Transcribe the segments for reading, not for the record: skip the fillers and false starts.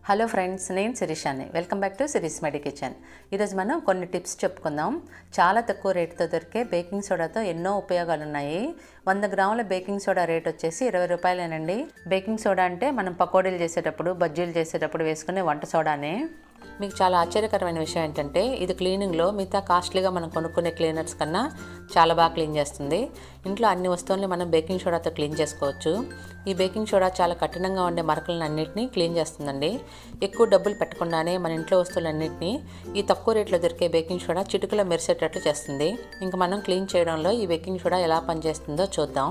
Hello friends, నేను శిరీషాని. Welcome back to సిరీస్ మెడి కిచెన్. ఈరోజు మనం కొన్ని టిప్స్ చెప్పుకుందాం. చాలా తక్కువ రేటుతో దొరికే బేకింగ్ సోడాతో ఎన్నో ఉపయోగాలు ఉన్నాయి. 100 గ్రాముల బేకింగ్ సోడా రేట్ వచ్చేసి 20 రూపాయలేనండి. బేకింగ్ సోడా అంటే మనం పకోడీలు చేసేటప్పుడు, బజ్జీలు చేసేటప్పుడు వేసుకునే వంట సోడానే. మీకు చాలా ఆశ్చర్యకరమైన విషయం ఏంటంటే ఇది క్లీనింగ్లో మిగతా కాస్ట్లీగా మనం కొనుక్కునే క్లీనర్స్ కన్నా చాలా బాగా క్లీన్ చేస్తుంది. ఇంట్లో అన్ని వస్తువుల్ని మనం బేకింగ్ సోడాతో క్లీన్ చేసుకోవచ్చు. ఈ బేకింగ్ సోడా చాలా కఠినంగా ఉండే మరకలను అన్నింటినీ క్లీన్ చేస్తుందండి. ఎక్కువ డబ్బులు పెట్టకుండానే మన ఇంట్లో వస్తువులన్నింటినీ ఈ తక్కువ రేట్లో దొరికే బేకింగ్ సోడా చిటికలో మెరిసేటట్లు చేస్తుంది. ఇంకా మనం క్లీన్ చేయడంలో ఈ బేకింగ్ సోడా ఎలా పనిచేస్తుందో చూద్దాం.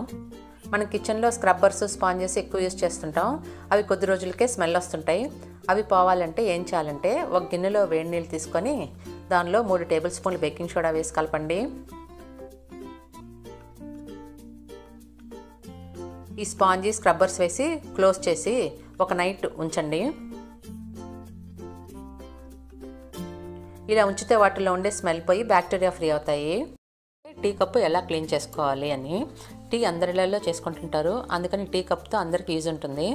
మన కిచెన్లో స్క్రబ్బర్స్, స్పాంజెస్ ఎక్కువ యూజ్ చేస్తుంటాం. అవి కొద్ది రోజులకే స్మెల్ వస్తుంటాయి. అవి పోవాలంటే ఏం చేయాలంటే ఒక గిన్నెలో వేడి నీళ్ళు తీసుకొని దానిలో 3 టేబుల్ స్పూన్లు బేకింగ్ సోడా వేసి కలపండి. ఈ స్పాంజీ, స్క్రబ్బర్స్ వేసి క్లోజ్ చేసి ఒక నైట్ ఉంచండి. ఇలా ఉంచితే వాటిలో ఉండే స్మెల్ పోయి బ్యాక్టీరియా ఫ్రీ అవుతాయి. టీ కప్పు ఎలా క్లీన్ చేసుకోవాలి అని. టీ అందరిలో చేసుకుంటుంటారు, అందుకని టీ కప్తో అందరికీ యూజ్ ఉంటుంది.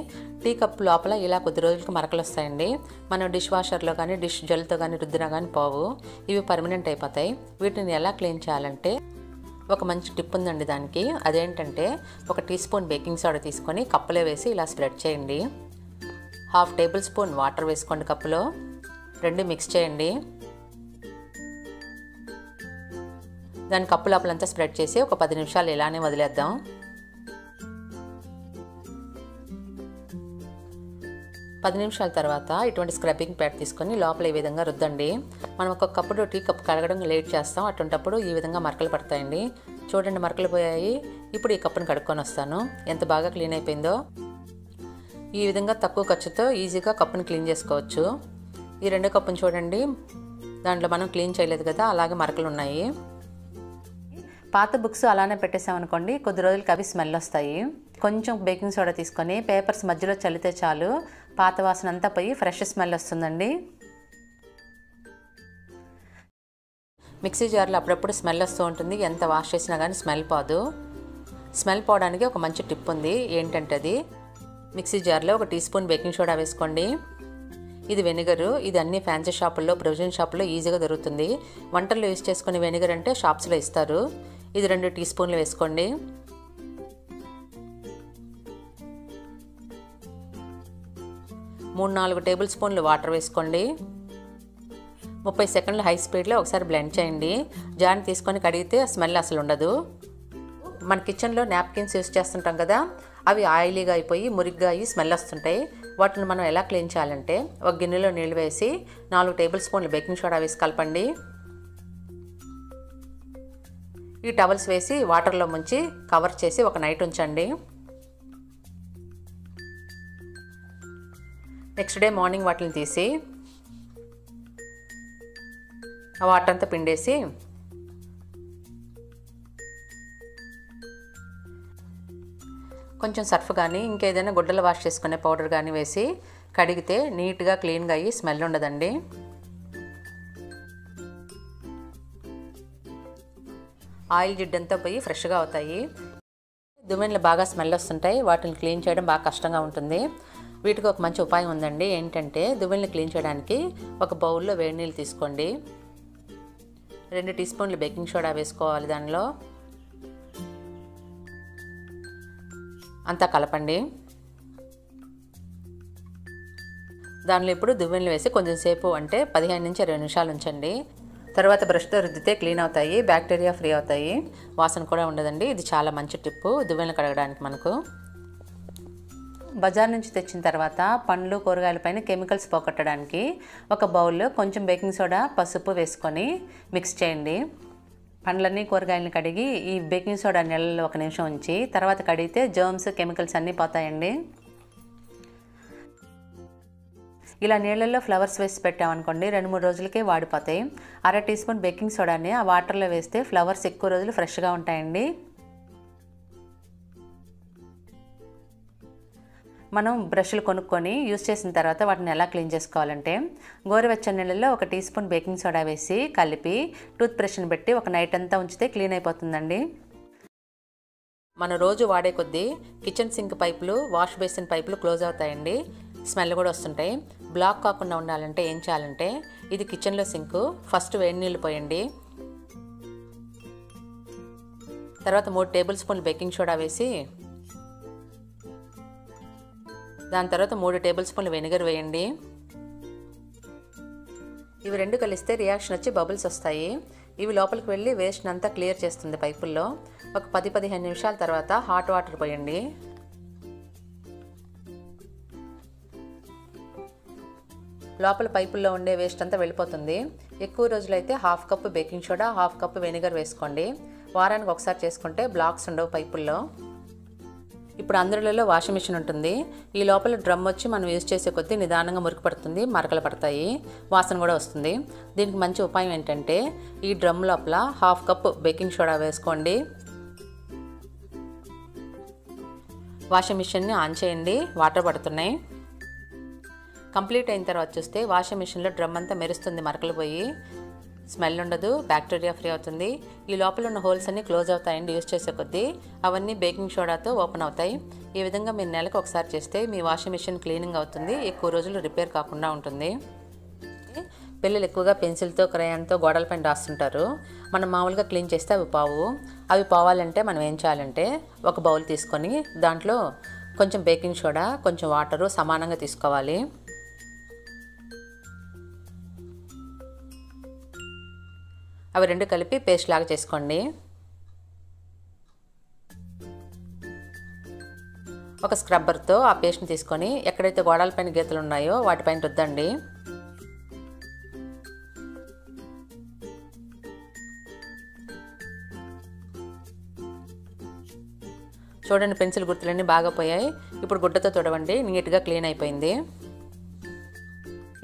టీ కప్ లోపల ఇలా కొద్ది రోజులకు మరకలు వస్తాయండి. మనం డిష్ వాషర్లో కానీ డిష్ జెల్తో కానీ రుద్దినా కానీ పోవు, ఇవి పర్మనెంట్ అయిపోతాయి. వీటిని ఎలా క్లీన్ చేయాలంటే ఒక మంచి టిప్ ఉందండి దానికి. అదేంటంటే 1 టీ స్పూన్ బేకింగ్ సోడా తీసుకొని కప్పులో వేసి ఇలా స్ప్రెడ్ చేయండి. 1/2 టేబుల్ స్పూన్ వాటర్ వేసుకోండి కప్పులో. 2 మిక్స్ చేయండి. దాని కప్పు లోపలంతా స్ప్రెడ్ చేసి ఒక 10 నిమిషాలు ఇలానే వదిలేద్దాం. పది నిమిషాల తర్వాత ఇటువంటి స్క్రబ్బింగ్ ప్యాడ్ తీసుకొని లోపల ఈ విధంగా రుద్దండి. మనం ఒక్కొక్కప్పుడు టీ కప్పు కడగడం లేట్ చేస్తాం, అటువంటప్పుడు ఈ విధంగా మరకలు పడతాయండి. చూడండి, మరకలు పోయాయి. ఇప్పుడు ఈ కప్పును కడుక్కొని వస్తాను. ఎంత బాగా క్లీన్ అయిపోయిందో. ఈ విధంగా తక్కువ ఖర్చుతో ఈజీగా కప్పుని క్లీన్ చేసుకోవచ్చు. ఈ 2 కప్పును చూడండి, దాంట్లో మనం క్లీన్ చేయలేదు కదా, అలాగే మరకలు ఉన్నాయి. పాత బుక్స్ అలానే పెట్టేసామనుకోండి, కొద్ది రోజులకి అవి స్మెల్ వస్తాయి. కొంచెం బేకింగ్ సోడా తీసుకొని పేపర్స్ మధ్యలో చల్లితే చాలు, పాత వాసన అంతా పోయి ఫ్రెష్ స్మెల్ వస్తుందండి. మిక్సీ జార్లో అప్పుడప్పుడు స్మెల్ వస్తూ ఉంటుంది, ఎంత వాష్ చేసినా కానీ స్మెల్ పోదు. స్మెల్ పోవడానికి ఒక మంచి టిప్ ఉంది. ఏంటంటే అది మిక్సీ జార్లో 1 టీ స్పూన్ బేకింగ్ సోడా వేసుకోండి. ఇది వెనిగరు. ఇది అన్ని ఫ్యాన్సీ షాపుల్లో, ప్రొవిజన్ షాపుల్లో ఈజీగా దొరుకుతుంది. వంటల్లో యూజ్ చేసుకునే వెనిగర్ అంటే షాప్స్లో ఇస్తారు. ఇది 2 టీ స్పూన్లు వేసుకోండి. మూడు 4 టేబుల్ స్పూన్లు వాటర్ వేసుకోండి. 30 సెకండ్లు హై స్పీడ్లో ఒకసారి బ్లెండ్ చేయండి. జార్ని తీసుకొని కడిగితే స్మెల్ అసలు ఉండదు. మన కిచెన్లో నాప్కిన్స్ యూజ్ చేస్తుంటాం కదా, అవి ఆయిలీగా అయిపోయి మురిగ్గా అయ్యి స్మెల్ వస్తుంటాయి. వాటిని మనం ఎలా క్లీన్ చేయాలంటే ఒక గిన్నెలో నీళ్ళు వేసి 4 టేబుల్ స్పూన్లు బేకింగ్ సోడా వేసి కలపండి. ఈ టవల్స్ వేసి వాటర్లో ముంచి కవర్ చేసి ఒక నైట్ ఉంచండి. నెక్స్ట్ డే మార్నింగ్ వాటిని తీసి ఆ వాటర్ అంతా పిండేసి కొంచెం సర్ఫ్ కానీ ఇంకేదైనా గుడ్డలు వాష్ చేసుకునే పౌడర్ కానీ వేసి కడిగితే నీట్గా క్లీన్గా అయ్యి స్మెల్ ఉండదండి. ఆయిల్ జిడ్డంతా పోయి ఫ్రెష్గా అవుతాయి. దుమ్మెనలు బాగా స్మెల్ వస్తుంటాయి, వాటిని క్లీన్ చేయడం బాగా కష్టంగా ఉంటుంది. వీటికి ఒక మంచి ఉపాయం ఉందండి. ఏంటంటే దుమ్మెనలు క్లీన్ చేయడానికి ఒక బౌల్లో వేడి నీళ్ళు తీసుకోండి. 2 టీ స్పూన్లు బేకింగ్ సోడా వేసుకోవాలి. దానిలో అంతా కలపండి. దానిలో ఇప్పుడు దువ్వెనలు వేసి కొంచెం సేపు అంటే 15 నుంచి 20 నిమిషాలు ఉంచండి. తర్వాత బ్రష్తో రుద్దితే క్లీన్ అవుతాయి, బ్యాక్టీరియా ఫ్రీ అవుతాయి, వాసన కూడా ఉండదండి. ఇది చాలా మంచి టిప్పు దువ్వెనలు కడగడానికి. మనకు బజార్ నుంచి తెచ్చిన తర్వాత పండ్లు, కూరగాయల పైన కెమికల్స్ పోగొట్టడానికి ఒక బౌల్లో కొంచెం బేకింగ్ సోడా, పసుపు వేసుకొని మిక్స్ చేయండి. పండ్లన్నీ, కూరగాయలని కడిగి ఈ బేకింగ్ సోడా నీళ్ళలో 1 నిమిషం ఉంచి తర్వాత కడిగితే జర్మ్స్, కెమికల్స్ అన్నీ పోతాయండి. ఇలా నీళ్ళల్లో ఫ్లవర్స్ వేసి పెట్టామనుకోండి, 2-3 రోజులకే వాడిపోతాయి. 1/2 టీ స్పూన్ బేకింగ్ సోడాని ఆ వాటర్లో వేస్తే ఫ్లవర్స్ ఎక్కువ రోజులు ఫ్రెష్గా ఉంటాయండి. మనం బ్రష్లు కొనుక్కొని యూజ్ చేసిన తర్వాత వాటిని ఎలా క్లీన్ చేసుకోవాలంటే గోరువెచ్చని నీళ్ళల్లో 1 టీ స్పూన్ బేకింగ్ సోడా వేసి కలిపి టూత్ బ్రష్ని పెట్టి ఒక నైట్ అంతా ఉంచితే క్లీన్ అయిపోతుందండి. మన రోజు వాడే కొద్దీ కిచెన్ సింక్ పైపులు, వాష్ బేసిన్ పైపులు క్లోజ్ అవుతాయండి. స్మెల్ కూడా వస్తుంటాయి. బ్లాక్ కాకుండా ఉండాలంటే ఏం చేయాలంటే, ఇది కిచెన్లో సింకు, ఫస్ట్ వేడి నీళ్ళు పోయండి. తర్వాత 3 టేబుల్ స్పూన్లు బేకింగ్ సోడా వేసి, దాని తర్వాత 3 టేబుల్ స్పూన్లు వెనిగర్ వేయండి. ఇవి రెండు కలిస్తే రియాక్షన్ వచ్చి బబుల్స్ వస్తాయి. ఇవి లోపలికి వెళ్ళి వేస్ట్ అంతా క్లియర్ చేస్తుంది పైపుల్లో. ఒక 10-15 నిమిషాల తర్వాత హాట్ వాటర్ పోయండి. లోపల పైపుల్లో ఉండే వేస్ట్ అంతా వెళ్ళిపోతుంది. ఎక్కువ రోజులైతే 1/2 cup baking soda, 1/2 cup vinegar వేసుకోండి. వారానికి ఒకసారి చేసుకుంటే బ్లాక్స్ ఉండవు పైపుల్లో. ఇప్పుడు అందరిలో వాషింగ్ మిషన్ ఉంటుంది. ఈ లోపల డ్రమ్ వచ్చి మనం యూజ్ చేసే కొద్దీ నిదానంగా మురికి పడుతుంది, మరకలు పడతాయి, వాసన కూడా వస్తుంది. దీనికి మంచి ఉపాయం ఏంటంటే, ఈ డ్రమ్ లోపల 1/2 కప్పు బేకింగ్ సోడా వేసుకోండి. వాషింగ్ మిషన్ని ఆన్ చేయండి. వాటర్ పడుతున్నాయి. కంప్లీట్ అయిన తర్వాత చూస్తే వాషింగ్ మిషన్లో డ్రమ్ అంతా మెరుస్తుంది, మరకలు పోయి. స్మెల్ ఉండదు, బ్యాక్టీరియా ఫ్రీ అవుతుంది. ఈ లోపల ఉన్న హోల్స్ అన్నీ క్లోజ్ అవుతాయండి యూజ్ చేసే కొద్దీ. అవన్నీ బేకింగ్ సోడాతో ఓపెన్ అవుతాయి. ఈ విధంగా మీరు నెలకు ఒకసారి చేస్తే మీ వాషింగ్ మిషన్ క్లీనింగ్ అవుతుంది, ఎక్కువ రోజులు రిపేర్ కాకుండా ఉంటుంది. పిల్లలు ఎక్కువగా పెన్సిల్తో, క్రయాన్తో గోడలపైన రాస్తుంటారు. మనం మామూలుగా క్లీన్ చేస్తే అవి పోవు. అవి పోవాలంటే మనం ఏం చేయాలంటే, ఒక బౌల్ తీసుకొని దాంట్లో కొంచెం బేకింగ్ సోడా, కొంచెం వాటరు సమానంగా తీసుకోవాలి. అవి రెండు కలిపి పేస్ట్ లాగా చేసుకోండి. ఒక స్క్రబ్బర్తో ఆ పేస్ట్ని తీసుకొని ఎక్కడైతే గోడలపైన గీతలు ఉన్నాయో వాటిపైన రుద్దండి. చూడండి, పెన్సిల్ గుర్తులన్నీ బాగా పోయాయి. ఇప్పుడు గుడ్డతో తుడవండి, నీట్గా క్లీన్ అయిపోయింది.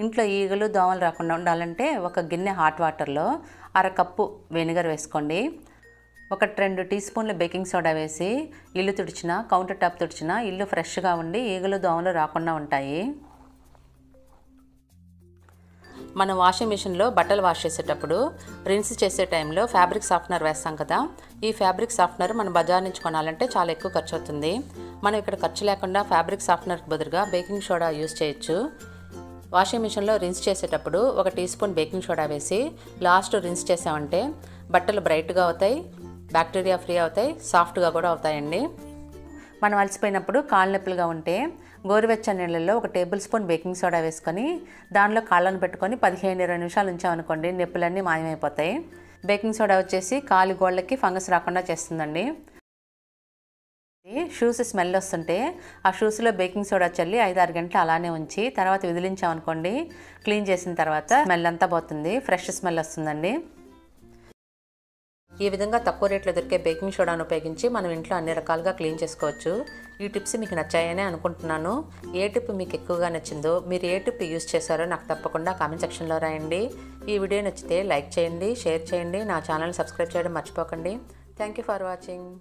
ఇంట్లో ఈగలు, దోమలు రాకుండా ఉండాలంటే ఒక గిన్నె హాట్ వాటర్లో 1/2 కప్పు వెనిగర్ వేసుకోండి. 1-2 టీ స్పూన్ల బేకింగ్ సోడా వేసి ఇల్లు తుడిచినా, కౌంటర్ టాప్ తుడిచినా ఇల్లు ఫ్రెష్గా ఉండి ఈగలు, దోమలు రాకుండా ఉంటాయి. మనం వాషింగ్ మిషన్లో బట్టలు వాష్ చేసేటప్పుడు రిన్స్ చేసే టైంలో ఫ్యాబ్రిక్ సాఫ్ట్నర్ వేస్తాం కదా. ఈ ఫ్యాబ్రిక్ సాఫ్ట్నర్ మనం బజార్ నుంచి కొనాలంటే చాలా ఎక్కువ ఖర్చు అవుతుంది. మనం ఇక్కడ ఖర్చు లేకుండా ఫ్యాబ్రిక్ సాఫ్ట్నర్కి బదులుగా బేకింగ్ సోడా యూజ్ చేయొచ్చు. వాషింగ్ మిషన్లో రిన్స్ చేసేటప్పుడు 1 టీ స్పూన్ బేకింగ్ సోడా వేసి లాస్ట్ రిన్స్ చేసామంటే బట్టలు బ్రైట్గా అవుతాయి, బ్యాక్టీరియా ఫ్రీ అవుతాయి, సాఫ్ట్గా కూడా అవుతాయండి. మనం అలసిపోయినప్పుడు కాళ్ళ నొప్పులుగా ఉంటే గోరువెచ్చని నీళ్ళల్లో 1 టేబుల్ స్పూన్ బేకింగ్ సోడా వేసుకొని దానిలో కాళ్ళను పెట్టుకొని 15-20 నిమిషాలు ఉంచామనుకోండి, నొప్పులన్నీ మాయమైపోతాయి. బేకింగ్ సోడా వచ్చేసి కాలి గోళ్ళకి ఫంగస్ రాకుండా చేస్తుందండి. షూస్ స్మెల్ వస్తుంటే ఆ షూస్లో బేకింగ్ సోడా చల్లి 5-6 గంటలు అలానే ఉంచి తర్వాత విదిలించామనుకోండి, క్లీన్ చేసిన తర్వాత స్మెల్ అంతా పోతుంది, ఫ్రెష్ స్మెల్ వస్తుందండి. ఈ విధంగా తక్కువ రేట్లో దొరికే బేకింగ్ సోడాను ఉపయోగించి మనం ఇంట్లో అన్ని రకాలుగా క్లీన్ చేసుకోవచ్చు. ఈ టిప్స్ మీకు నచ్చాయనే అనుకుంటున్నాను. ఏ టిప్ మీకు ఎక్కువగా నచ్చిందో, మీరు ఏ టిప్ యూజ్ చేశారో నాకు తప్పకుండా కామెంట్ సెక్షన్లో రాయండి. ఈ వీడియో నచ్చితే లైక్ చేయండి, షేర్ చేయండి, నా ఛానల్ సబ్స్క్రైబ్ చేయడం మర్చిపోకండి. Thank you for watching.